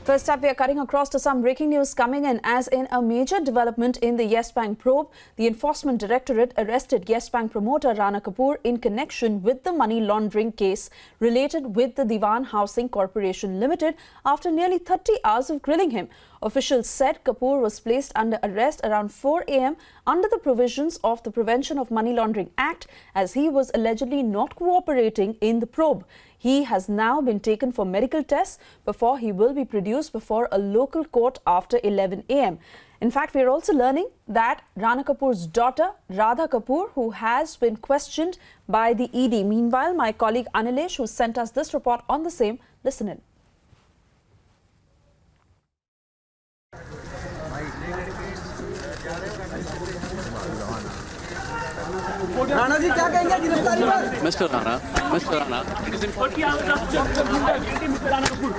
First up, we are cutting across to some breaking news coming in. As in a major development in the Yes Bank probe, the Enforcement Directorate arrested Yes Bank promoter Rana Kapoor in connection with the money laundering case related with the Diwan Housing Corporation Limited after nearly 30 hours of grilling him. Officials said Kapoor was placed under arrest around 4 a.m. under the provisions of the Prevention of Money Laundering Act as he was allegedly not cooperating in the probe. He has now been taken for medical tests before he will be produced before a local court after 11 a.m. In fact, we are also learning that Rana Kapoor's daughter, Radha Kapoor, who has been questioned by the ED. Meanwhile, my colleague Anilesh, who sent us this report on the same, listen in. Rana ji क्या कहेंगे गिरफ्तारी पर? Mister Rana, it is important. Mr. Rana Kapoor.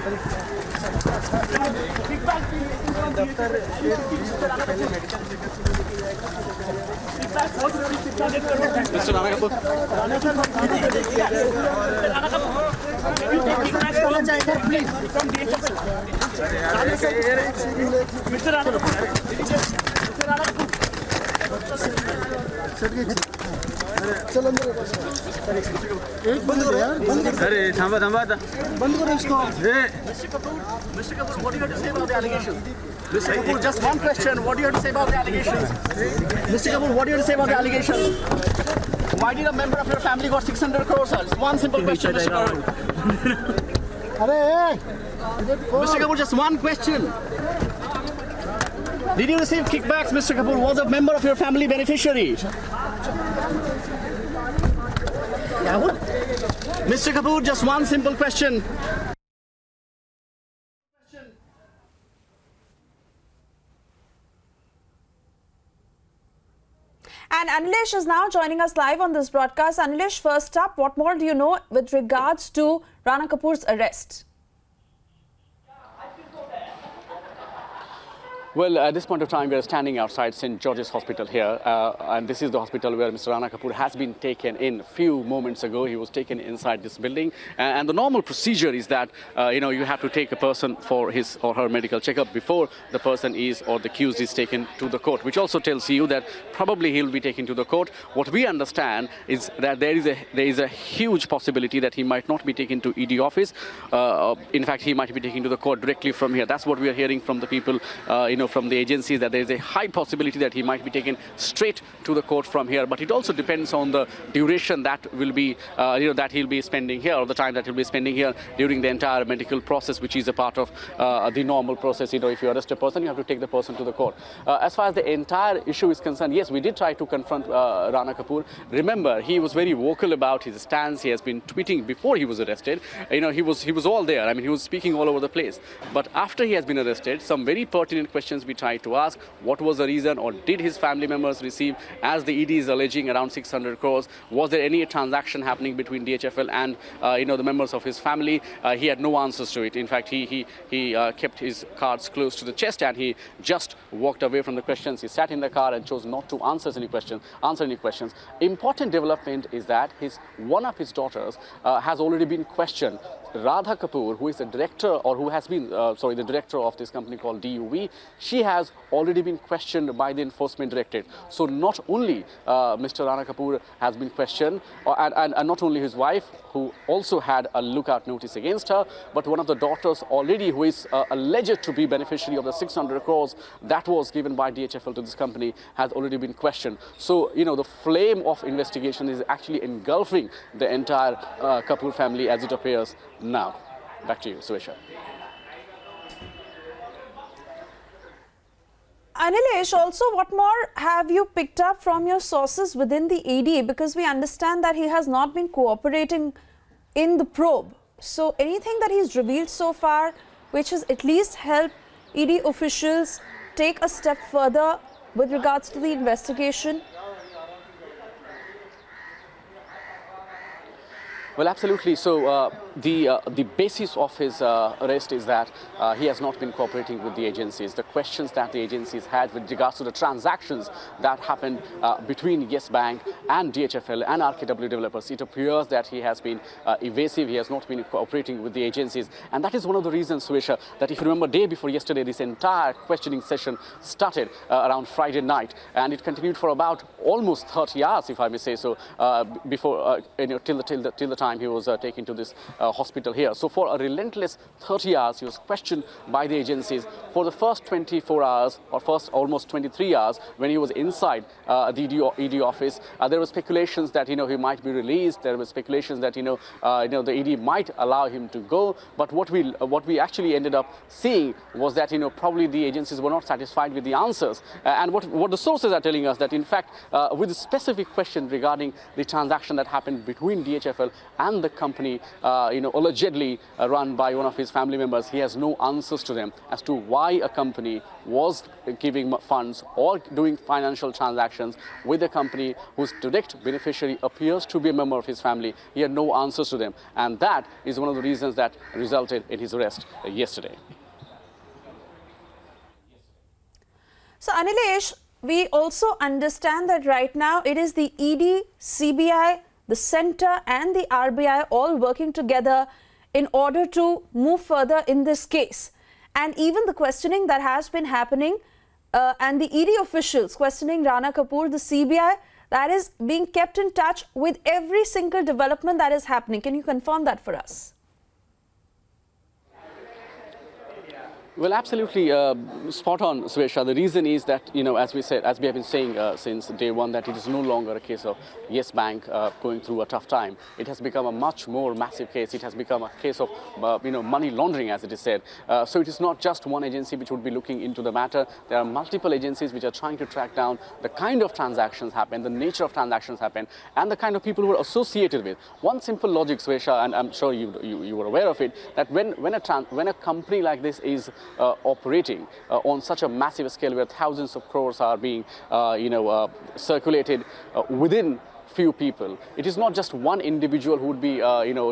Mr. Rana चलो अंदर बंद करो यार अरे थांबा बंद करो इसको Mr. Kapoor, what do you have to say about the allegations? Mr. Kapoor, just one question. What do you have to say about the allegations? Mr. Kapoor, what do you have to say about the allegations? Why did a member of your family got 600 crores? Just one simple question, Mr. Kapoor. Mr. Kapoor, just one question. Did you receive kickbacks, Mr. Kapoor? Was a member of your family beneficiary? Mr. Kapoor, just one simple question. And Anilesh is now joining us live on this broadcast. Anilesh, first up, what more do you know with regards to Rana Kapoor's arrest? Well, at this point of time, we are standing outside St. George's Hospital here, and this is the hospital where Mr. Rana Kapoor has been taken in. A few moments ago, he was taken inside this building, and the normal procedure is that, you have to take a person for his or her medical checkup before the person is or the accused is taken to the court, which also tells you that probably he will be taken to the court. What we understand is that there is a huge possibility that he might not be taken to ED office. In fact, he might be taken to the court directly from here. That's what we are hearing from the people, from the agencies, that there is a high possibility that he might be taken straight to the court from here. But it also depends on the duration that will be, that he'll be spending here, or the time that he'll be spending here during the entire medical process, which is a part of the normal process. If you arrest a person, you have to take the person to the court. As far as the entire issue is concerned, yes, we did try to confront Rana Kapoor. Remember, he was very vocal about his stance. He has been tweeting before he was arrested. He was all there. I mean, he was speaking all over the place. But after he has been arrested, some very pertinent questions we tried to ask. What was the reason, or did his family members receive, as the ED is alleging, around 600 crores? Was there any transaction happening between DHFL and the members of his family? He had no answers to it. In fact, he kept his cards close to the chest, and he just walked away from the questions. He sat in the car and chose not to answer any questions. Important development is that one of his daughters has already been questioned. Radha Kapoor, who is the director, or who has been, the director of this company called DUV, she has already been questioned by the Enforcement Directorate. So not only Mr. Rana Kapoor has been questioned, and not only his wife, who also had a lookout notice against her, but one of the daughters already, who is alleged to be beneficiary of the 600 crores that was given by DHFL to this company, has already been questioned. So, the flame of investigation is actually engulfing the entire Kapoor family, as it appears now. Back to you, Suesha. Anilesh, also, what more have you picked up from your sources within the ED? Because we understand that he has not been cooperating in the probe. So anything that he's revealed so far, which has at least helped ED officials take a step further with regards to the investigation? Well, absolutely. So the basis of his arrest is that he has not been cooperating with the agencies. The questions that the agencies had with regards to the transactions that happened between Yes Bank and DHFL and RKW developers, it appears that he has been evasive. He has not been cooperating with the agencies, and that is one of the reasons, Suesha, that if you remember, day before yesterday, this entire questioning session started around Friday night, and it continued for about almost 30 hours, if I may say so, before till the time he was taken to this hospital here. So for a relentless 30 hours, he was questioned by the agencies. For the first 24 hours, or first almost 23 hours, when he was inside the ED office, there were speculations that he might be released. There were speculations that the ED might allow him to go. But what we actually ended up seeing was that probably the agencies were not satisfied with the answers. And what the sources are telling us, that in fact, with a specific question regarding the transaction that happened between DHFL and the company, allegedly run by one of his family members, he has no answers to them as to why a company was giving funds or doing financial transactions with a company whose direct beneficiary appears to be a member of his family. He had no answers to them, and that is one of the reasons that resulted in his arrest yesterday. So Anilesh, we also understand that right now it is the ED, CBI, the Centre and the RBI all working together in order to move further in this case. And even the questioning that has been happening and the ED officials questioning Rana Kapoor, the CBI, that is being kept in touch with every single development that is happening. Can you confirm that for us? Well, absolutely spot on, Suesha. The reason is that, as we have been saying since day one, that it is no longer a case of Yes Bank going through a tough time. It has become a much more massive case. It has become a case of, money laundering, as it is said. So it is not just one agency which would be looking into the matter. There are multiple agencies which are trying to track down the kind of transactions happen, the nature of transactions happen, and the kind of people who are associated with. One simple logic, Suesha, and I'm sure you were aware of it, that when a company like this is operating on such a massive scale, where thousands of crores are being, circulated within few people. It is not just one individual who would be,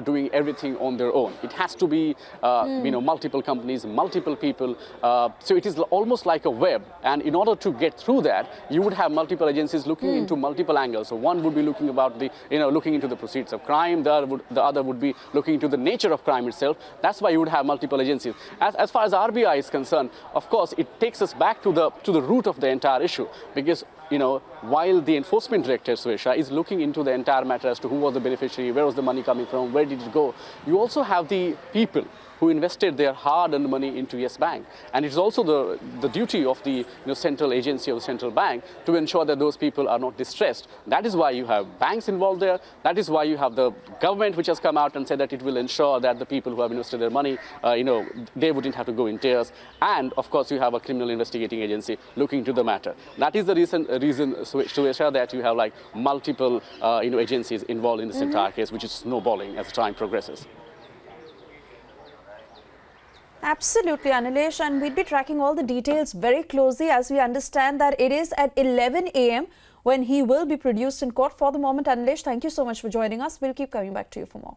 doing everything on their own. It has to be, multiple companies, multiple people. So it is almost like a web. And in order to get through that, you would have multiple agencies looking into multiple angles. So one would be looking about looking into the proceeds of crime. The other would be looking into the nature of crime itself. That's why you would have multiple agencies. As far as RBI is concerned, of course, it takes us back to the root of the entire issue, because while the enforcement director, Suesha, is looking into the entire matter as to who was the beneficiary, where was the money coming from, where did it go, you also have the people who invested their hard-earned money into Yes Bank. And it's also the duty of the central agency of the central bank to ensure that those people are not distressed. That is why you have banks involved there. That is why you have the government which has come out and said that it will ensure that the people who have invested their money, they wouldn't have to go in tears. And of course, you have a criminal investigating agency looking into the matter. That is the reason, Suesha, that you have multiple, agencies involved in this entire case, which is snowballing as time progresses. Absolutely, Anilesh, and we'll be tracking all the details very closely, as we understand that it is at 11 a.m. when he will be produced in court. For the moment, Anilesh, thank you so much for joining us. We'll keep coming back to you for more.